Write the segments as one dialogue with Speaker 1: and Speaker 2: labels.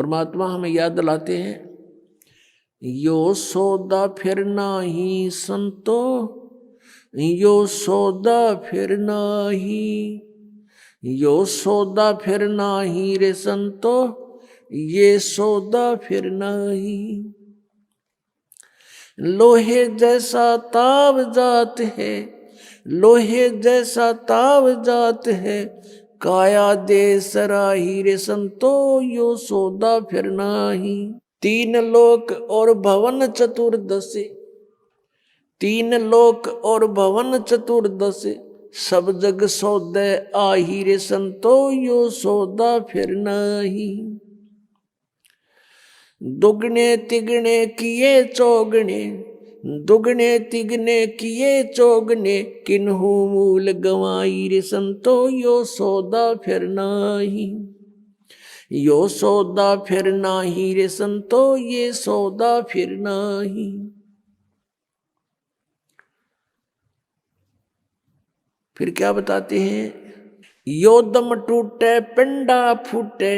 Speaker 1: परमात्मा हमें याद दिलाते हैं, यो सौदा फिर नाही संतो, यो सौदा फिर नाही, यो सौदा फिर नाही रे संतो, ये सौदा फिर नाही। लोहे जैसा ताव जात है, लोहे जैसा ताव जात है, काया दे सराही रे संतो, यो सौदा फिर नाही। तीन लोक और भवन चतुर्दश, तीन लोक और भवन चतुर्दश, सब जग सौदे आही रे संतो, यो सौदा फिर नाही। दुगने तिगने किए चौगने, दुगने तिगने किए चौगने, किन्हू मूल गवाई रे संतो, यो सौदा फिर नाही। यो सौदा फिर नाही रे संतो, ये सौदा फिर नाही। फिर क्या बताते हैं, यो दम टूटे पिंडा फूटे,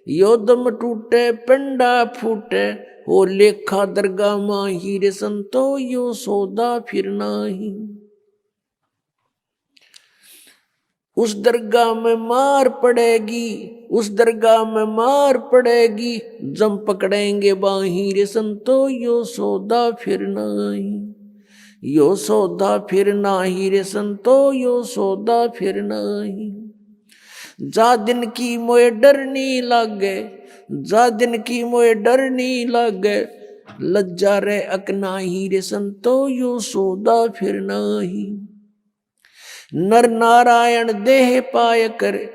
Speaker 1: यो दम टूटे पिंडा फूटे, हो लेखा दरगाह माही रे संतो, यो सौदा फिर नाही। उस दरगाह में मार पड़ेगी, उस दरगाह में मार पड़ेगी, जम पकड़ेंगे बाही रे संतो, यो सौदा फिर नाही। यो सौदा फिर नाही रे संतो, यो सौदा फिर नाही। जा दिन की मोए डरनी लागे, जा दिन की मोए डरनी लागे, लज्जा रे अकनाही रे संतो, यो सौदा फिर नाही। नर नारायण देह पाय करे,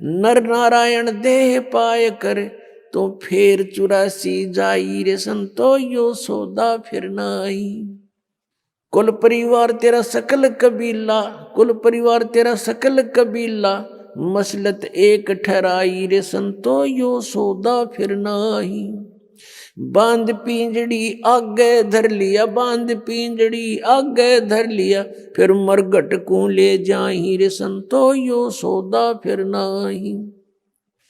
Speaker 1: नर नारायण देह पाय करे, तो फेर 84 जाई रे संतो, यो सौदा फिर नाही। कुल परिवार तेरा सकल कबीला, कुल परिवार तेरा सकल कबीला, मसलत एक ठहराई रे संतो, यो सौदा फिर नाही। बांध पिंजड़ी आगे धर लिया, बांध पिंजड़ी आगे धर लिया, फिर मरघट को ले जाही रे संतो, यो सौदा फिर नाही।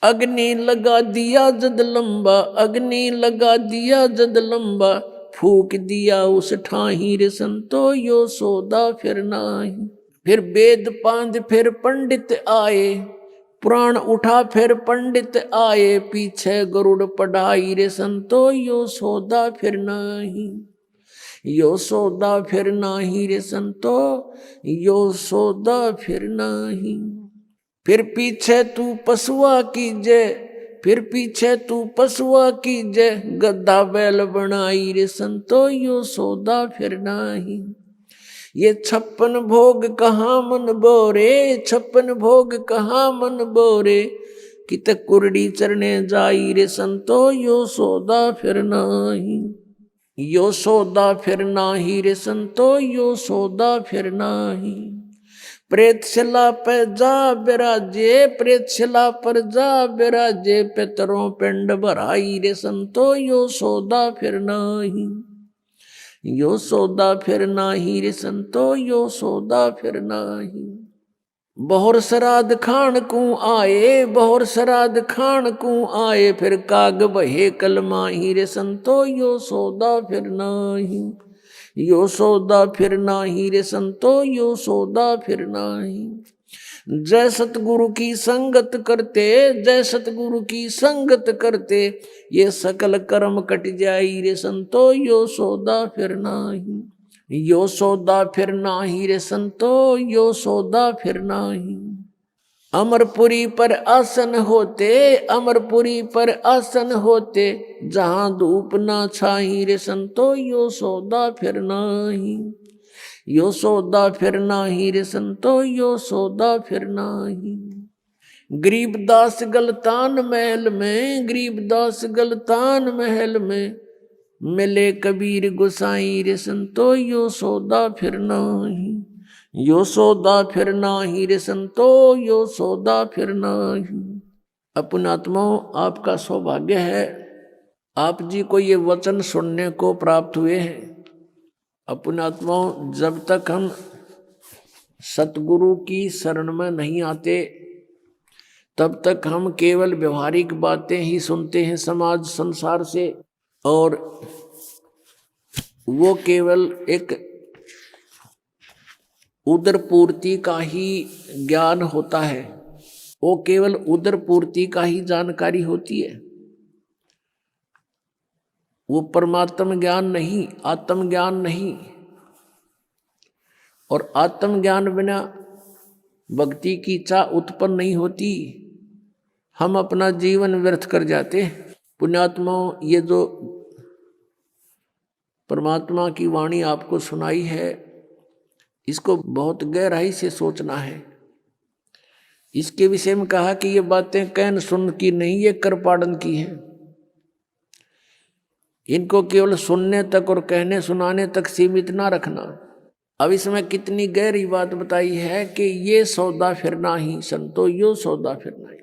Speaker 1: अग्नि लगा दिया जद लंबा, अग्नि लगा दिया जद लंबा, फूक दिया उस ठाही रे संतो, यो सौदा फिर नाही। फिर वेद पांध फिर पंडित आए, पुराण उठा फिर पंडित आए, पीछे गरुड़ पढ़ाई रे संतो, यो सौदा फिर नाही। यो सौदा फिर नाही रे संतो, यो सौदा फिर नाही। फिर पीछे तू पशुआ कीजे, फिर पीछे तू पशुआ कीजे, गद्दा बैल बनाई रे संतो, यो सौदा फिर नाही। ये 56 भोग कहाँ मन बोरे, 56 भोग कहाँ मन बोरे, कित कुरड़ी चरने जाई रे संतो, यो सौदा फिर नाही। यो सौदा फिर नाही रे संतो, यो सौदा फिर नाही। प्रेतशिला पे जा बिराजे, प्रेतशिला पर जा बिराजे, पितरों पिंड भराई रे संतो, यो सौदा फिर नाही। यो सौदा फिर नाही रे संतो, यो सौदा फिर नाही। बहुर श्राद्ध खान को आए, बहुर श्राद्ध खान को आए, फिर काग बहे कलमाही रे संतो, यो सौदा फिर नाही। यो सौदा फिर नाही रे संतो, यो सौदा फिर नाही। जय सतगुरु की संगत करते, जय सतगुरु की संगत करते, ये सकल कर्म कट जाई रे संतो, यो सौदा फिर नाही। यो सौदा फिर नाही रे संतो, यो सौदा फिर नाही। अमरपुरी पर आसन होते, अमरपुरी पर आसन होते, जहां धूप ना छाई रे संतो, यो सौदा फिर नाही। यो सौदा फिर नाही रे संतो, यो सौदा फिर नाही। गरीबदास गलतान महल में, गरीबदास गलतान महल में, मिले कबीर गोसाई रे संतो, यो सौदा फिर नाही। यो सौदा फिर नाही रे संतो, यो सौदा फिर नाही। अपनात्माओं, आपका सौभाग्य है, आप जी को ये वचन सुनने को प्राप्त हुए हैं। अपनात्माओं, जब तक हम सतगुरु की शरण में नहीं आते, तब तक हम केवल व्यवहारिक बातें ही सुनते हैं समाज संसार से, और वो केवल एक उदर पूर्ति का ही ज्ञान होता है, वो केवल उदर पूर्ति का ही जानकारी होती है। वो परमात्म ज्ञान नहीं, आत्म ज्ञान नहीं। और आत्म ज्ञान बिना भक्ति की इच्छा उत्पन्न नहीं होती। हम अपना जीवन व्यर्थ कर जाते। पुण्यात्माओं, ये जो परमात्मा की वाणी आपको सुनाई है, इसको बहुत गहराई से सोचना है। इसके विषय में कहा कि ये बातें कहन सुन की नहीं, ये कर पाड़न की है। इनको केवल सुनने तक और कहने सुनाने तक सीमित ना रखना। अब इसमें कितनी गहरी बात बताई है कि ये सौदा फिरना ही संतो, यो सौदा फिरना ही।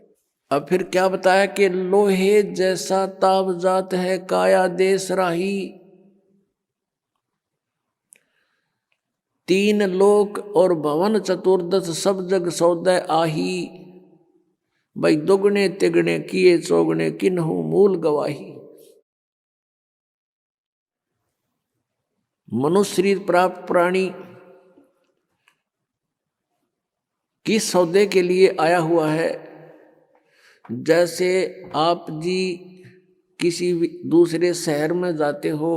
Speaker 1: अब फिर क्या बताया कि लोहे जैसा ताव जात है काया देश राही, तीन लोक और भवन चतुर्दश सब जग सौदे आही, भाई दुगने तिगने किए चौगने किन्हु मूल गवाही। मनुष्य शरीर प्राप्त प्राणी किस सौदे के लिए आया हुआ है? जैसे आप जी किसी दूसरे शहर में जाते हो,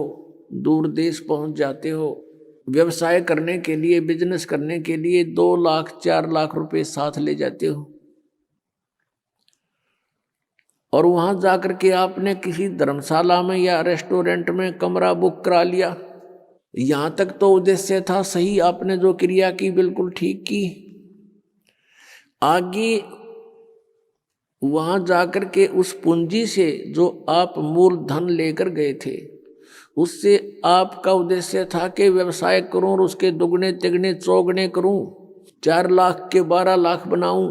Speaker 1: दूर देश पहुंच जाते हो, व्यवसाय करने के लिए, बिजनेस करने के लिए 2 लाख 4 लाख रुपए साथ ले जाते हो, और वहां जाकर के आपने किसी धर्मशाला में या रेस्टोरेंट में कमरा बुक करा लिया। यहां तक तो उद्देश्य था सही, आपने जो क्रिया की बिल्कुल ठीक की। आगे वहां जाकर के उस पूंजी से जो आप मूल धन लेकर गए थे, उससे आपका उद्देश्य था कि व्यवसाय करूं और उसके दुगने तिगने चौगने करूं, 4 लाख के 12 लाख बनाऊं,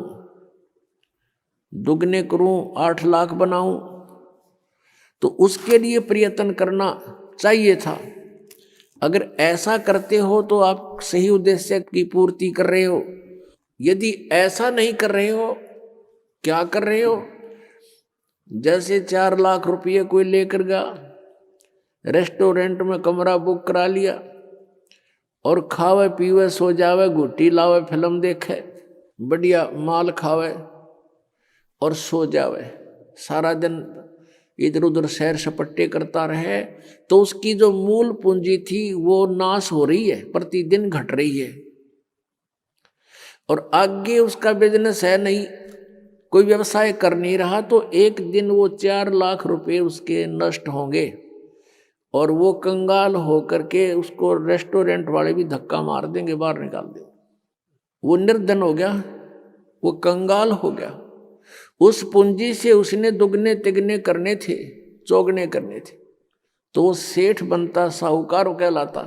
Speaker 1: दुगने करूं 8 लाख बनाऊं। तो उसके लिए प्रयत्न करना चाहिए था। अगर ऐसा करते हो तो आप सही उद्देश्य की पूर्ति कर रहे हो। यदि ऐसा नहीं कर रहे हो, क्या कर रहे हो? जैसे 4 लाख रुपये कोई लेकर गया, रेस्टोरेंट में कमरा बुक करा लिया और खावे पीवे सो जावे, घुट्टी लावे, फिल्म देखे, बढ़िया माल खावे और सो जावे, सारा दिन इधर उधर सैर सपट्टे करता रहे, तो उसकी जो मूल पूंजी थी वो नाश हो रही है, प्रतिदिन घट रही है। और आगे उसका बिजनेस है नहीं, कोई व्यवसाय कर नहीं रहा, तो एक दिन वो 4 लाख रुपए उसके नष्ट होंगे और वो कंगाल होकर के उसको रेस्टोरेंट वाले भी धक्का मार देंगे, बाहर निकाल देंगे। वो निर्धन हो गया, वो कंगाल हो गया। उस पूंजी से उसने दुगने तिगने करने थे, चौगने करने थे, तो वो सेठ बनता, साहूकार कहलाता।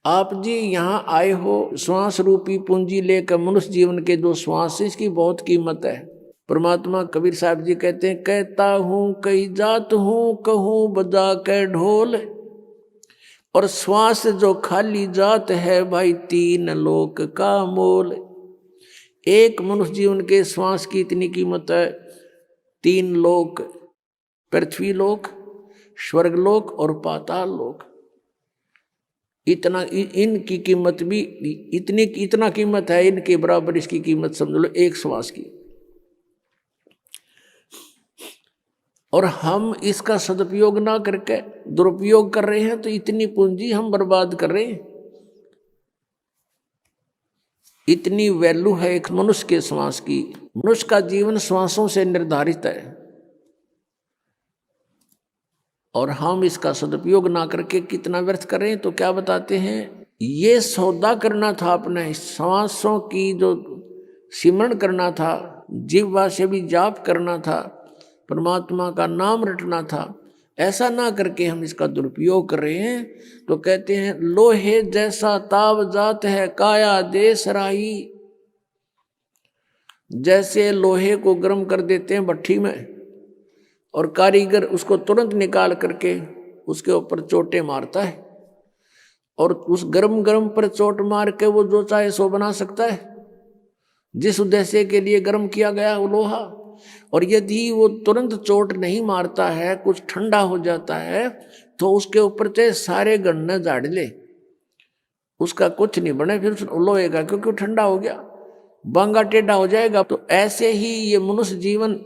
Speaker 1: आप जी यहाँ आए हो श्वास रूपी पूंजी लेकर, मनुष्य जीवन के जो श्वास है, इसकी बहुत कीमत है। परमात्मा कबीर साहब जी कहते हैं, कहता हूँ कई जात हूँ, कहूँ बजा के ढोल, और श्वास जो खाली जात है भाई 3 लोक का मोल। एक मनुष्य जीवन के श्वास की इतनी कीमत है। 3 लोक, पृथ्वी लोक, स्वर्गलोक और पाताल लोक, इतना इनकी कीमत भी इतना कीमत है, इनके बराबर इसकी कीमत समझ लो एक श्वास की। और हम इसका सदुपयोग ना करके दुरुपयोग कर रहे हैं, तो इतनी पूंजी हम बर्बाद कर रहे हैं। इतनी वैल्यू है एक मनुष्य के श्वास की। मनुष्य का जीवन श्वासों से निर्धारित है, और हम इसका सदुपयोग ना करके कितना व्यर्थ कर रहे हैं। तो क्या बताते हैं, ये सौदा करना था अपने श्वासों की, जो सिमरण करना था, जिह्वा से भी जाप करना था, परमात्मा का नाम रटना था। ऐसा ना करके हम इसका दुरुपयोग कर रहे हैं। तो कहते हैं, लोहे जैसा ताव जात है काया देश राही। जैसे लोहे को गर्म कर देते हैं भट्ठी में, और कारीगर उसको तुरंत निकाल करके उसके ऊपर चोटें मारता है, और उस गरम गरम पर चोट मार के वो जो चाहे सो बना सकता है। जिस उद्देश्य के लिए गर्म किया गया वो लोहा। और यदि वो तुरंत चोट नहीं मारता है, कुछ ठंडा हो जाता है, तो उसके ऊपर चाहे सारे गन्ने झाड़ ले, उसका कुछ नहीं बने फिर लोहे का, क्योंकि ठंडा हो गया, बांगा टेढ़ा हो जाएगा। तो ऐसे ही ये मनुष्य जीवन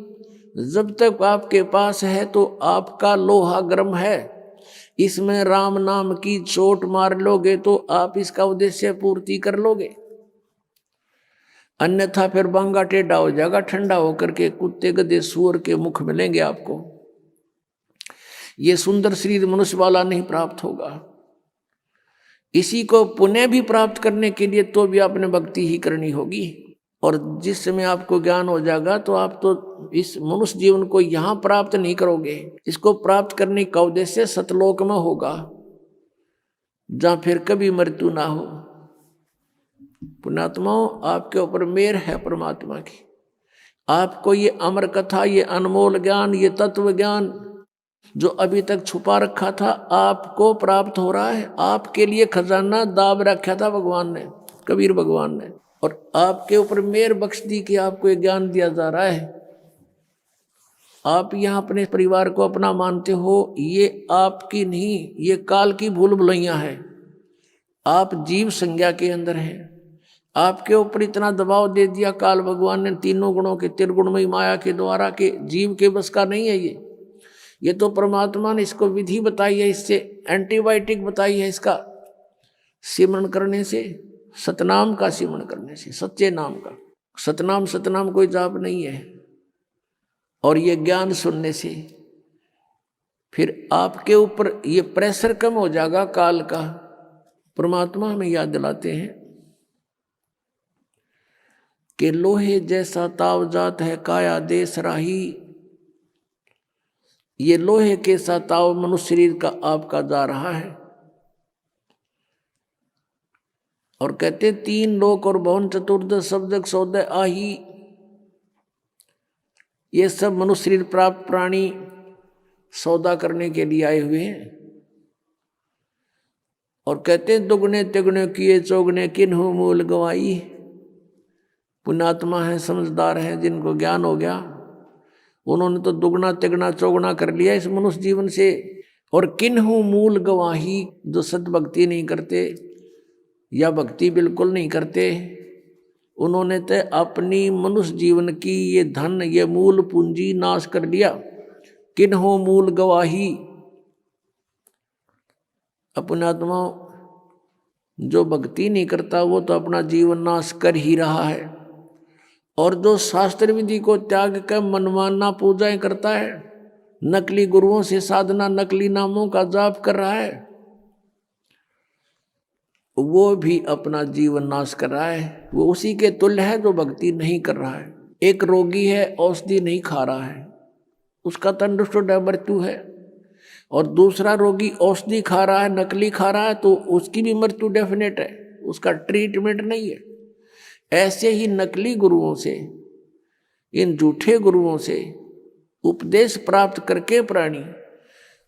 Speaker 1: जब तक आपके पास है तो आपका लोहा गर्म है। इसमें राम नाम की चोट मार लोगे तो आप इसका उद्देश्य पूर्ति कर लोगे, अन्यथा फिर बांगा टेढ़ा हो जाएगा, ठंडा होकर के कुत्ते गधे सूअर के मुख मिलेंगे आपको। ये सुंदर शरीर मनुष्य वाला नहीं प्राप्त होगा। इसी को पुण्य भी प्राप्त करने के लिए तो भी आपने भक्ति ही करनी होगी। और जिस समय आपको ज्ञान हो जाएगा तो आप तो इस मनुष्य जीवन को यहाँ प्राप्त नहीं करोगे, इसको प्राप्त करने का उद्देश्य सतलोक में होगा, जहाँ फिर कभी मृत्यु ना हो। पुण्यात्माओं, आपके ऊपर मेहर है परमात्मा की। आपको ये अमर कथा, ये अनमोल ज्ञान, ये तत्व ज्ञान जो अभी तक छुपा रखा था आपको प्राप्त हो रहा है। आपके लिए खजाना दाब रखा था भगवान ने, कबीर भगवान ने, और आपके ऊपर मेहर बख्श दी कि आपको ये ज्ञान दिया जा रहा है। आप यहाँ अपने परिवार को अपना मानते हो, ये आपकी नहीं, ये काल की भूल भुलैया है। आप जीव संज्ञा के अंदर हैं। आपके ऊपर इतना दबाव दे दिया काल भगवान ने, तीनों गुणों के त्रिगुणमयी माया के द्वारा, के जीव के बस का नहीं है ये तो परमात्मा ने इसको विधि बताई है, इससे एंटीबायोटिक बताई है, इसका सिमरण करने से, सतनाम का सिमरण करने से, सच्चे नाम का। सतनाम कोई जाप नहीं है। और ये ज्ञान सुनने से फिर आपके ऊपर ये प्रेशर कम हो जाएगा काल का। परमात्मा हमें याद दिलाते हैं कि लोहे जैसा ताव जात है काया देश राही। ये लोहे के साथ ताव मनुष्य शरीर का आपका जा रहा है। और कहते तीन लोक और भवन चतुर्दश शब्दक सौदय आही। ये सब मनुष्य शरीर प्राप्त प्राणी सौदा करने के लिए आए हुए हैं। और कहते दुगने तिगने किए चौगने किन्हु मूल गवाई। पुण्यात्मा है, समझदार है, जिनको ज्ञान हो गया, उन्होंने तो दुगना तिगना चौगना कर लिया इस मनुष्य जीवन से। और किन्हु मूल गवाही, जो सद्भक्ति नहीं करते या भक्ति बिल्कुल नहीं करते, उन्होंने तो अपनी मनुष्य जीवन की ये धन, ये मूल पूंजी नाश कर लिया। किन्हु मूल गवाही। पुण्यात्मा, जो भक्ति नहीं करता वो तो अपना जीवन नाश कर ही रहा है। और जो शास्त्र विधि को त्याग कर मनमाना पूजाएं करता है, नकली गुरुओं से साधना, नकली नामों का जाप कर रहा है, वो भी अपना जीवन नाश कर रहा है। वो उसी के तुल्य है जो भक्ति नहीं कर रहा है। एक रोगी है, औषधि नहीं खा रहा है, उसका तंदुरुस्त मृत्यु है। और दूसरा रोगी औषधि खा रहा है, नकली खा रहा है, तो उसकी भी मृत्यु डेफिनेट है, उसका ट्रीटमेंट नहीं है। ऐसे ही नकली गुरुओं से, इन झूठे गुरुओं से उपदेश प्राप्त करके प्राणी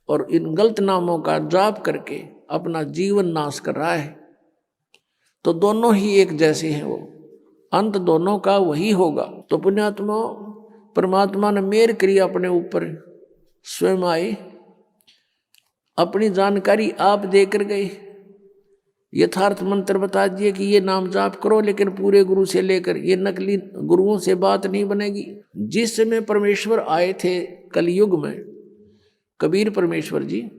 Speaker 1: और इन गलत नामों का जाप करके अपना जीवन नाश कर रहा है। तो दोनों ही एक जैसे हैं, वो अंत दोनों का वही होगा। तो पुण्यात्मा, परमात्मा ने मेहर करी अपने ऊपर, स्वयं आए, अपनी जानकारी आप देकर गए, यथार्थ मंत्र बता दिए कि ये नाम जाप करो, लेकिन पूरे गुरु से लेकर, ये नकली गुरुओं से बात नहीं बनेगी। जिस समय परमेश्वर आए थे कलयुग में, कबीर परमेश्वर जी,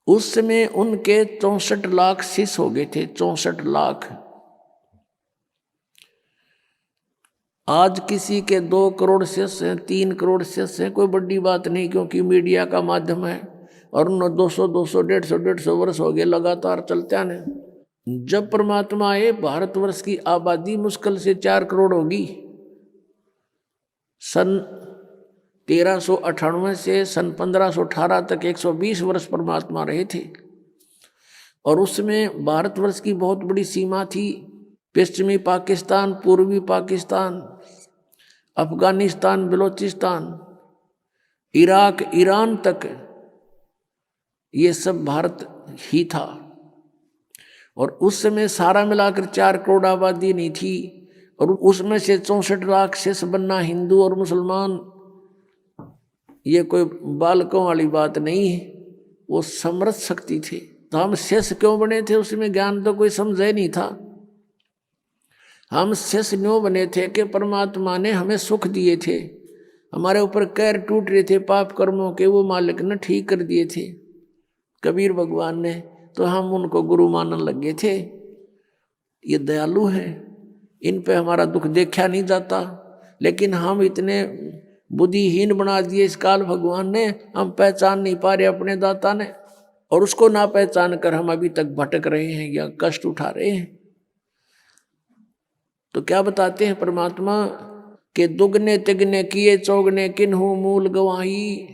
Speaker 1: उस समय उनके 64 लाख शिष्य हो गए थे, 64 लाख। आज किसी के 2 करोड़ शिष्य हैं, 3 करोड़ शिष्य हैं, कोई बड़ी बात नहीं, क्योंकि मीडिया का माध्यम है। और 200 150 वर्ष हो गए लगातार चलते आने। जब परमात्मा आए, भारतवर्ष की आबादी मुश्किल से 4 करोड़ होगी। सन 1398 से सन 1518 तक 120 वर्ष परमात्मा रहे थे। और उसमें भारतवर्ष की बहुत बड़ी सीमा थी। पश्चिमी पाकिस्तान, पूर्वी पाकिस्तान, अफगानिस्तान, बलोचिस्तान, इराक, ईरान तक, ये सब भारत ही था। और उस समय सारा मिलाकर 4 करोड़ आबादी नहीं थी। और उसमें से 64 लाख शेष बनना हिंदू और मुसलमान, ये कोई बालकों वाली बात नहीं है, वो समर्थ शक्ति थे। तो हम शेष क्यों बने थे? उसमें ज्ञान तो कोई समझे नहीं था। हम शेष क्यों बने थे कि परमात्मा ने हमें सुख दिए थे, हमारे ऊपर कैर टूट रहे थे पाप कर्मों के, वो मालिक ने ठीक कर दिए थे कबीर भगवान ने, तो हम उनको गुरु मानने लगे थे। ये दयालु है, इन पे हमारा दुख देखा नहीं जाता, लेकिन हम इतने बुद्धिहीन बना दिए इस काल भगवान ने, हम पहचान नहीं पा रहे अपने दाता ने, और उसको ना पहचान कर हम अभी तक भटक रहे हैं या कष्ट उठा रहे हैं। तो क्या बताते हैं परमात्मा के दुगने तिगने किए चौगने किन्हू मूल गवाही।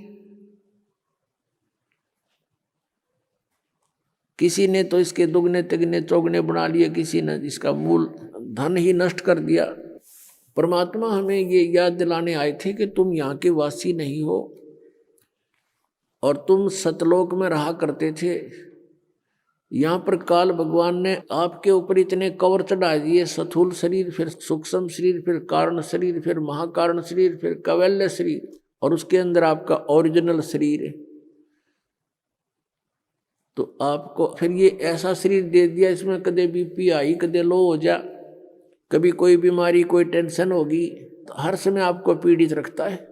Speaker 1: किसी ने तो इसके दुगने तिगने चौगने बना लिए, किसी ने इसका मूल धन ही नष्ट कर दिया। परमात्मा हमें ये याद दिलाने आए थे कि तुम यहाँ के वासी नहीं हो, और तुम सतलोक में रहा करते थे। यहाँ पर काल भगवान ने आपके ऊपर इतने कवर चढ़ा दिए, स्थूल शरीर, फिर सूक्ष्म शरीर, फिर कारण शरीर, फिर महाकारण शरीर, फिर कैवल्य शरीर, और उसके अंदर आपका ओरिजिनल शरीर है। तो आपको फिर ये ऐसा शरीर दे दिया, इसमें कदे बीपी आई, कदे लो हो जा, कभी कोई बीमारी कोई टेंशन होगी, तो हर समय आपको पीड़ित रखता है।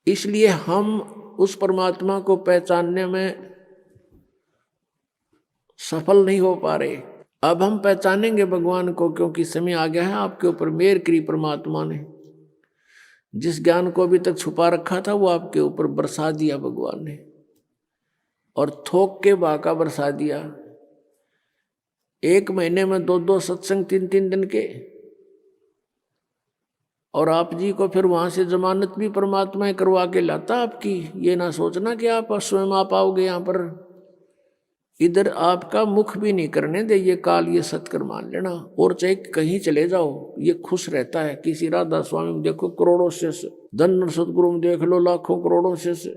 Speaker 1: इसलिए हम उस परमात्मा को पहचानने में सफल नहीं हो पा रहे। अब हम पहचानेंगे भगवान को, क्योंकि समय आ गया है। आपके ऊपर मेहर करी परमात्मा ने, जिस ज्ञान को अभी तक छुपा रखा था वो आपके ऊपर बरसा दिया भगवान ने, और थोक के बाका बरसा दिया। 1 महीने में 2-2 सत्संग 3-3 दिन के, और आप जी को फिर वहां से जमानत भी परमात्मा करवा के लाता आपकी। ये ना सोचना कि आप स्वयं आ पाओगे यहाँ पर, इधर आपका मुख भी नहीं करने दे ये काल, ये सत्कर मान लेना। और चाहे कहीं चले जाओ ये खुश रहता है। किसी राधा स्वामी में देखो करोड़ों शिष्य, धन सतगुरु में देख लो लाखों करोड़ों शिष्य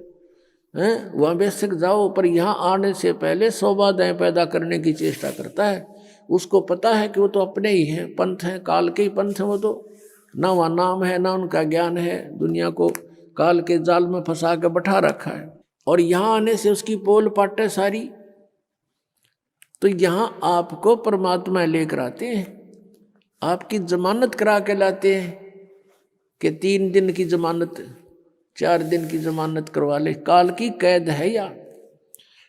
Speaker 1: हैं, वहां बेशक जाओ, पर यहाँ आने से पहले 100 बाधाएं पैदा करने की चेष्टा करता है। उसको पता है कि वो तो अपने ही हैं, पंथ हैं, काल के ही पंथ हैं। वो तो ना वहाँ नाम है ना उनका ज्ञान है, दुनिया को काल के जाल में फंसा के बैठा रखा है। और यहाँ आने से उसकी पोल पाटे सारी। तो यहाँ आपको परमात्मा लेकर आते हैं, आपकी जमानत करा के लाते हैं कि 3 दिन की जमानत, 4 दिन की जमानत करवा ले। काल की कैद है या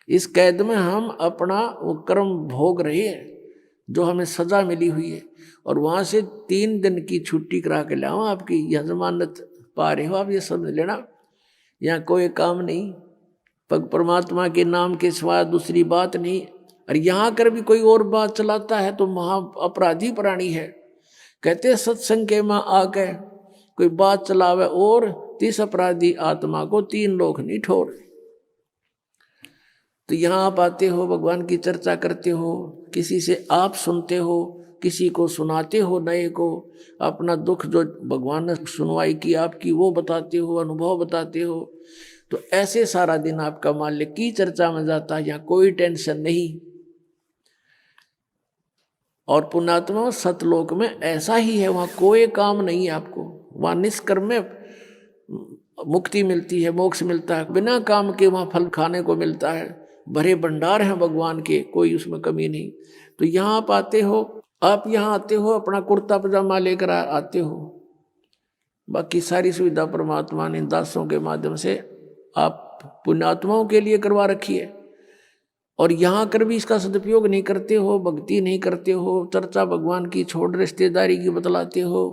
Speaker 1: इस कैद में हम अपना वो कर्म भोग रहे हैं जो हमें सजा मिली हुई है, और वहां से 3 दिन की छुट्टी करा के लाओ। आपकी यह जमानत पा रहे हो आप, ये समझ लेना। यहाँ कोई काम नहीं, परमात्मा के नाम के सिवा दूसरी बात नहीं। और यहाँ कर भी कोई और बात चलाता है तो महा अपराधी प्राणी है। कहते सत्संग के माँ आके कोई बात चलावे और 30 अपराधी आत्मा को 3 लोग नहीं ठोर। तो यहाँ आप आते हो, भगवान की चर्चा करते हो, किसी से आप सुनते हो, किसी को सुनाते हो, नए को अपना दुख जो भगवान ने सुनवाई की आपकी वो बताते हो, अनुभव बताते हो। तो ऐसे सारा दिन आपका मालिक की चर्चा में जाता है, यहाँ कोई टेंशन नहीं। और पुण्यात्मा सतलोक में ऐसा ही है, वहाँ कोई काम नहीं है आपको, वहाँ निष्कर्म में मुक्ति मिलती है, मोक्ष मिलता है, बिना काम के वहाँ फल खाने को मिलता है। भरे भंडार हैं भगवान के, कोई उसमें कमी नहीं। तो यहाँ आप आते हो, आप यहाँ आते हो अपना कुर्ता पजामा लेकर आते हो, बाकी सारी सुविधा परमात्मा ने दासों के माध्यम से आप पुण्यात्माओं के लिए करवा रखी है। और यहाँ कर भी इसका सदुपयोग नहीं करते हो, भक्ति नहीं करते हो, चर्चा भगवान की छोड़ रिश्तेदारी की बतलाते हो,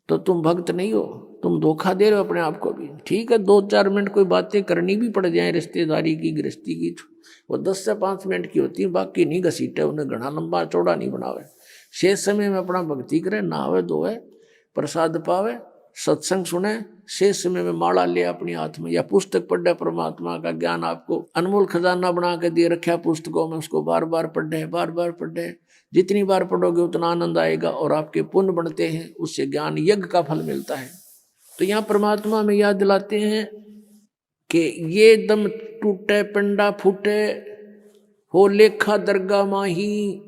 Speaker 1: तो तुम भक्त नहीं हो, तुम धोखा दे रहे हो अपने आप को भी। ठीक है 2-4 मिनट कोई बातें करनी भी पड़ जाए रिश्तेदारी की, गृहस्थी की, वो 10 से 5 मिनट की होती है, बाकी नहीं घसीटे, उन्हें घना लंबा चौड़ा नहीं बनावे। शेष समय में अपना भक्ति करे, नहावे धोवे, प्रसाद पावे, सत्संग सुने, शेष समय में माला ले अपने हाथ में, या पुस्तक पढ़े, परमात्मा का ज्ञान आपको अनमोल खजाना बना के दे रखा पुस्तकों में, उसको बार बार पढ़े, बार बार पढ़े। जितनी बार पढ़ोगे उतना आनंद आएगा और आपके पुण्य बढ़ते हैं, उससे ज्ञान यज्ञ का फल मिलता है। तो यहाँ परमात्मा में याद दिलाते हैं कि ये दम टूटे पिंडा फूटे, हो लेखा दरगाह माही,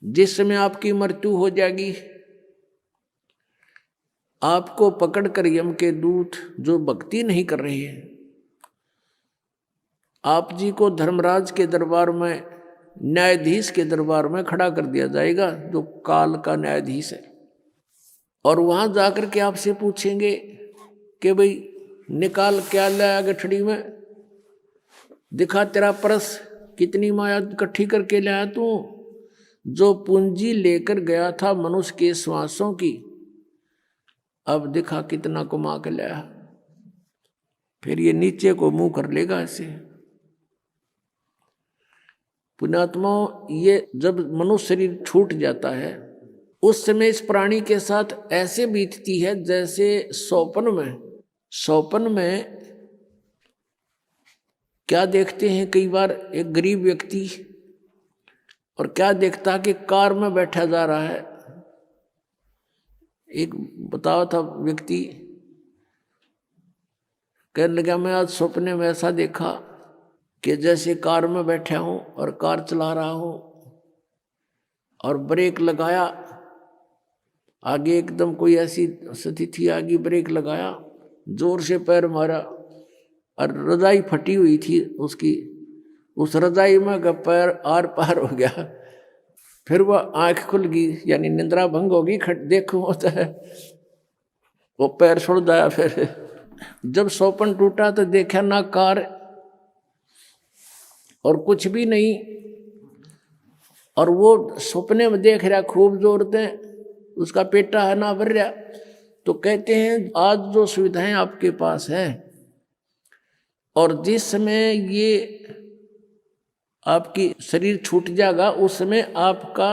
Speaker 1: जिस समय आपकी मृत्यु हो जाएगी, आपको पकड़कर यम के दूत जो भक्ति नहीं कर रहे हैं, आप जी को धर्मराज के दरबार में, न्यायाधीश के दरबार में खड़ा कर दिया जाएगा, जो काल का न्यायाधीश है। और वहां जाकर के आपसे पूछेंगे कि भाई निकाल क्या लाया गठड़ी में, दिखा तेरा परस, कितनी माया इकट्ठी करके लाया तू। जो पूंजी लेकर गया था मनुष्य के श्वासों की, अब दिखा कितना कमा के लाया। फिर ये नीचे को मुंह कर लेगा ऐसे। पुण्यात्मा, ये जब मनुष्य शरीर छूट जाता है उस समय इस प्राणी के साथ ऐसे बीतती है जैसे स्वप्न में क्या देखते हैं कई बार एक गरीब व्यक्ति, और क्या देखता कि कार में बैठा जा रहा है। एक बताया था व्यक्ति, कहने लगा मैं आज सपने में ऐसा देखा कि जैसे कार में बैठा हूं और कार चला रहा हूं, और ब्रेक लगाया, आगे एकदम कोई ऐसी स्थिति आ गई, ब्रेक लगाया, जोर से पैर मारा और रजाई फटी हुई थी उसकी, उस रजाई में का पैर आर पार हो गया। फिर वह आंख खुल गई, यानी निंद्रा भंग होगी, देखो होता है, वो पैर छोड़ दिया। फिर जब स्वप्न टूटा तो देखा ना कार और कुछ भी नहीं, और वो सपने में देख रहा खूब जोर से, उसका पेटा है ना भर रहा। तो कहते हैं आज जो सुविधाएं आपके पास है, और जिस समय ये आपकी शरीर छूट जाएगा उस समय आपका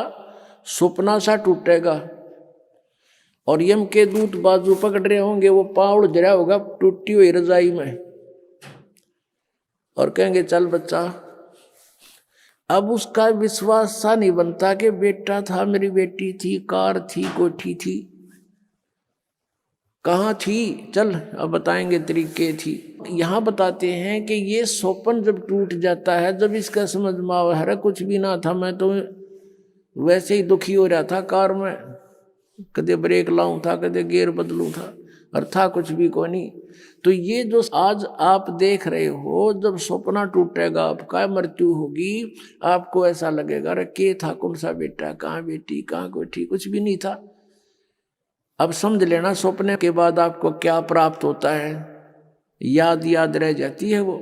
Speaker 1: सपना सा टूटेगा, और यम के दूत बाजू पकड़ रहे होंगे, वो पाँव जरा होगा टूटी हुई रजाई में, और कहेंगे चल बच्चा। अब उसका विश्वास सा नहीं बनता कि बेटा था, मेरी बेटी थी, कार थी, कोठी थी, कहाँ थी, चल अब बताएंगे तरीके थी। यहाँ बताते हैं कि ये स्वप्न जब टूट जाता है, जब इसका समझ में आवा है कुछ भी ना था, मैं तो वैसे ही दुखी हो रहा था कार में, कदे ब्रेक लाऊं था, कदे गियर बदलूं था, और था कुछ भी को नहीं। तो ये जो आज आप देख रहे हो, जब सपना टूटेगा, आपका मृत्यु होगी, आपको ऐसा लगेगा अरे के था, कौन सा बेटा, कहाँ बेटी, कहाँ कोठी, कुछ भी नहीं था। अब समझ लेना सपने के बाद आपको क्या प्राप्त होता है, याद रह जाती है वो।